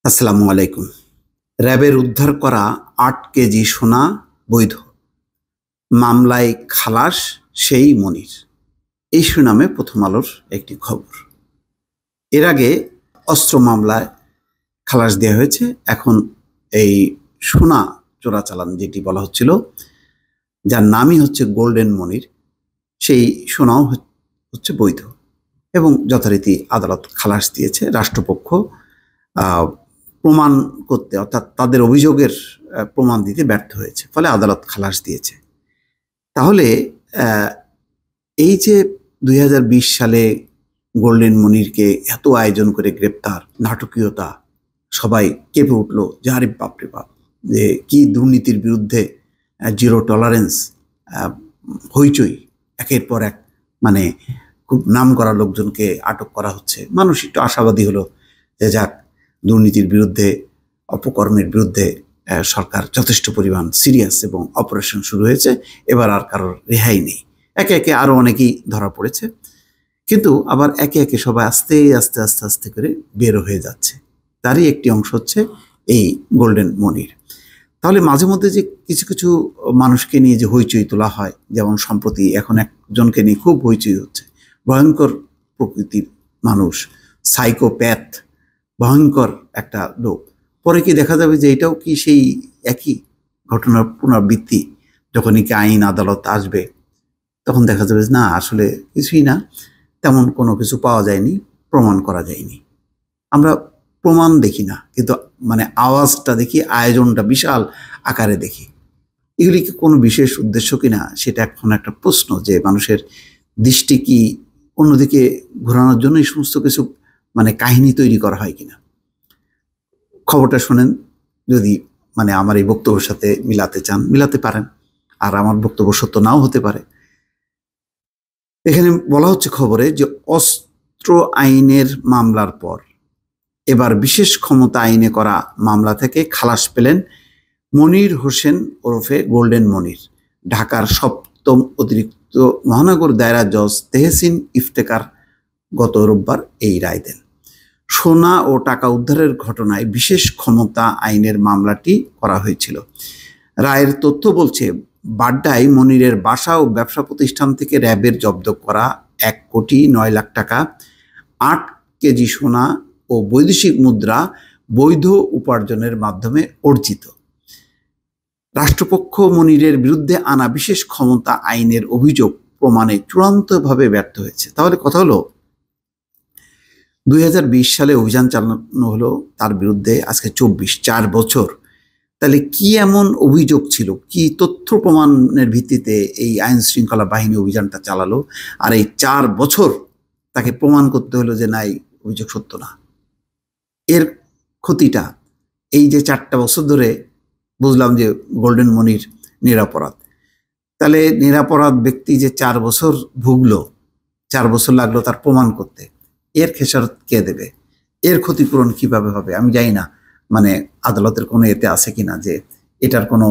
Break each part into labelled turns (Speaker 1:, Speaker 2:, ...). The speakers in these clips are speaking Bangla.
Speaker 1: আসসালামু আলাইকুম। র্যাবের উদ্ধার করা ৮ কেজি সোনা বৈধ, মামলায় খালাস সেই মনির, এই শিরোনামে প্রথম আলোর একটি খবর। এর আগে অস্ত্র মামলায় খালাস দেওয়া হয়েছে, এখন এই সোনা চোরাচালান যেটি বলা হচ্ছিল, যার নামই হচ্ছে গোল্ডেন মনির, সেই সোনাও হচ্ছে বৈধ এবং যথারীতি আদালত খালাস দিয়েছে। রাষ্ট্রপক্ষ প্রমাণ করতে, অর্থাৎ তাদের অভিযোগের প্রমাণ দিতে ব্যর্থ হয়েছে, ফলে আদালত খালাস দিয়েছে। তাহলে এই যে 2020 সালে গোল্ডেন মনিরকে এত আয়োজন করে গ্রেপ্তার, নাটকীয়তা, সবাই কেঁপে উঠলো যে আরে বাপরে বাপ, যে কি দুর্নীতির বিরুদ্ধে জিরো টলারেন্স, হইচই, একের পর এক, মানে খুব নাম করা লোকজনকে আটক করা হচ্ছে। মানুষ একটু আশাবাদী হলো যে যাক, দুর্নীতির বিরুদ্ধে, অপকর্মের বিরুদ্ধে সরকার যথেষ্ট পরিমাণ সিরিয়াস এবং অপারেশন শুরু হয়েছে, এবার আর কারোর রেহাই নেই। একে একে আরও অনেকেই ধরা পড়েছে, কিন্তু আবার একে একে সবাই আস্তে আস্তে আস্তে আস্তে করে বের হয়ে যাচ্ছে। তারই একটি অংশ হচ্ছে এই গোল্ডেন মনির। তাহলে মাঝে মধ্যে যে কিছু কিছু মানুষকে নিয়ে যে হইচই তোলা হয়, যেমন সম্প্রতি এখন একজনকে নিয়ে খুব হইচই হচ্ছে, ভয়ঙ্কর প্রকৃতির মানুষ, সাইকোপ্যাথ, ভয়ঙ্কর একটা লোক। পরে কি দেখা যাবে যে এটাও কি সেই একই ঘটনার পুনরাবৃত্তি? যখনই কি আইন আদালত আসবে তখন দেখা যাবে না, আসলে কিছুই না, তেমন কোনো কিছু পাওয়া যায়নি, প্রমাণ করা যায়নি। আমরা প্রমাণ দেখি না, কিন্তু মানে আওয়াজটা দেখি, আয়োজনটা বিশাল আকারে দেখি। এগুলি কি কোনো বিশেষ উদ্দেশ্য কিনা, সেটা এখন একটা প্রশ্ন, যে মানুষের দৃষ্টি কি অন্যদিকে ঘোরানোর জন্য এই সমস্ত কিছু মানে কাহিনী তৈরি করা হয় কিনা। খবরটা শোনেন, যদি মানে আমার এই বক্তব্যের সাথে মিলাতে চান মিলাতে পারেন, আর আমার বক্তব্য সত্য নাও হতে পারে। এখানে বলা হচ্ছে খবরে যে অস্ত্র আইনের মামলার পর এবার বিশেষ ক্ষমতা আইনে করা মামলা থেকে খালাস পেলেন মনির হোসেন ওরফে গোল্ডেন মনির। ঢাকার 7ম অতিরিক্ত মহানগর দায়রা জজ তেহসিন ইফতেখার গত রোববার এই রায় দেন। সোনা ও টাকা উদ্ধারের ঘটনায় বিশেষ ক্ষমতা আইনের মামলাটি করা হয়েছিল। রায়ের তথ্য বলছে, বাড্ডায় মনিরের বাসা ও ব্যবসা প্রতিষ্ঠান থেকে র্যাবের জব্দ করা 1,09,00,000 টাকা, 8 কেজি সোনা ও বৈদেশিক মুদ্রা বৈধ উপার্জনের মাধ্যমে অর্জিত। রাষ্ট্রপক্ষ মনিরের বিরুদ্ধে আনা বিশেষ ক্ষমতা আইনের অভিযোগ প্রমাণে চূড়ান্তভাবে ব্যর্থ হয়েছে। তাহলে কথা হলো, 2020 সালে অভিযান চালানো হলো তার বিরুদ্ধে, আজকে 4 বছর। তাহলে কি এমন অভিযোগ ছিল, কি তথ্য প্রমাণের ভিত্তিতে এই আইন শৃঙ্খলা বাহিনী অভিযানটা চালালো, আর এই 4 বছর তাকে প্রমাণ করতে হলো যে না, এই অভিযোগ সত্য না। এর ক্ষতিটা এই যে 4টা বছর ধরে বুঝলাম যে গোল্ডেন মনির নিরপরাধ, তাহলে নিরপরাধ ব্যক্তি যে 4 বছর ভুগলো, 4 বছর লাগলো তার প্রমাণ করতে, এর খেসারত কে দেবে? এর ক্ষতিপূরণ কিভাবে হবে? আমি জানি না মানে আদালতের কোনো এতে আছে কিনা, যে এটার কোনো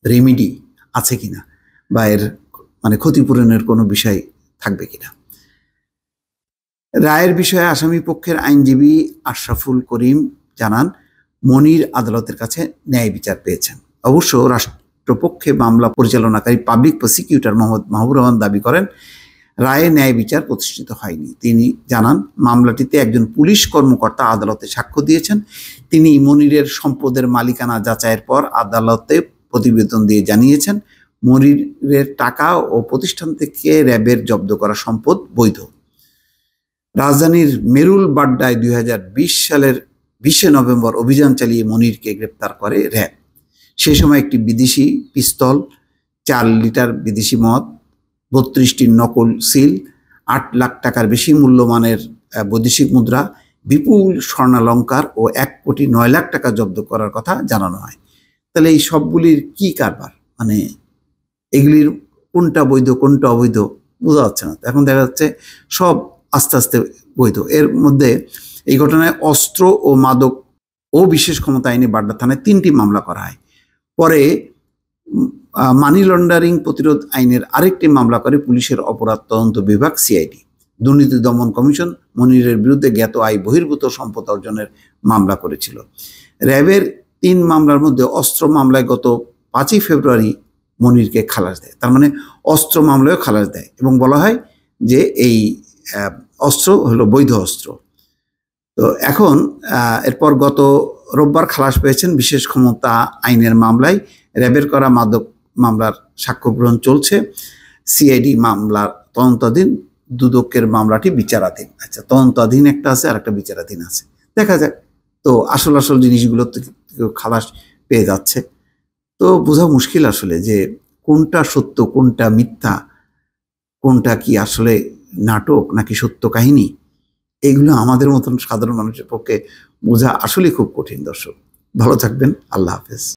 Speaker 1: রেমিডি আছে কিনা, বা এর মানে ক্ষতিপূরণের কোনো বিষয় থাকবে কিনা। রায়ের বিষয়ে আসামি পক্ষের আইনজীবী আশরাফুল করিম জানান, মনির আদালতের কাছে ন্যায় বিচার পেয়েছেন। অবশ্য রাষ্ট্রপক্ষে মামলা পরিচালনাকারী পাবলিক প্রসিকিউটর মোহাম্মদ মাহবুর রহমান দাবি করেন, রায়ে ন্যায় বিচার প্রতিষ্ঠিত হয়নি। তিনি জানান, মামলাটিতে একজন পুলিশ কর্মকর্তা আদালতে সাক্ষ্য দিয়েছেন। তিনি মনিরের সম্পদের মালিকানা যাচাইয়ের পর আদালতে প্রতিবেদন দিয়ে জানিয়েছেন, মনিরের টাকা ও প্রতিষ্ঠান থেকে র্যাবের জব্দ করা সম্পদ বৈধ। রাজধানীর মেরুল বাড্ডায় 2020 সালের 20 নভেম্বর অভিযান চালিয়ে মনিরকে গ্রেপ্তার করে র্যাব। সেই সময় একটি বিদেশি পিস্তল, 4 লিটার বিদেশি মদ, 32টি নকল সিল, 8 লাখ টাকার বেশি মূল্যমানের বৈদেশিক মুদ্রা, বিপুল স্বর্ণালঙ্কার ও 1,09,00,000 টাকা জব্দ করার কথা জানানো হয়। তাহলে এই সবগুলির কি কারবার, মানে এগুলির কোনটা বৈধ কোনটা অবৈধ বোঝা যাচ্ছে না। এখন দেখা যাচ্ছে সব আস্তে আস্তে বৈধ। এর মধ্যে এই ঘটনায় অস্ত্র ও মাদক ও বিশেষ ক্ষমতা আইনে বাড্ডা থানায় 3টি মামলা করা হয়। পরে মানি লন্ডারিং প্রতিরোধ আইনের আরেকটি মামলা করে পুলিশের অপরাধ তদন্ত বিভাগ সিআইডি। দুর্নীতি দমন কমিশন মনিরের বিরুদ্ধে জ্ঞাত আয় বহির্ভূত সম্পদ অর্জনের মামলা করেছিল। র্যাবের 3 মামলার মধ্যে অস্ত্র মামলায় গত 5ই ফেব্রুয়ারি মনিরকে খালাস দেয়। তার মানে অস্ত্র মামলায়ও খালাস দেয় এবং বলা হয় যে এই অস্ত্র হলো বৈধ অস্ত্র। তো এখন এরপর গত রোববার খালাস পেয়েছেন বিশেষ ক্ষমতা আইনের মামলায়। র্যাবের করা মাদক মামলার সাক্ষ্য গ্রহণ চলছে। সিআইডি মামলার তদন্তাধীন, দুদকের মামলাটি বিচারাধীন। আচ্ছা, তদন্তাধীন একটা আছে আর একটা বিচারাধীন আছে, দেখা যাক। তো আসল জিনিসগুলো খালাস পেয়ে যাচ্ছে। তো বোঝা মুশকিল আসলে যে কোনটা সত্য কোনটা মিথ্যা, কোনটা কি আসলে নাটক নাকি সত্য কাহিনী, এগুলো আমাদের মতন সাধারণ মানুষের পক্ষে বোঝা আসলে খুব কঠিন। দর্শক, ভালো থাকবেন। আল্লাহ হাফেজ।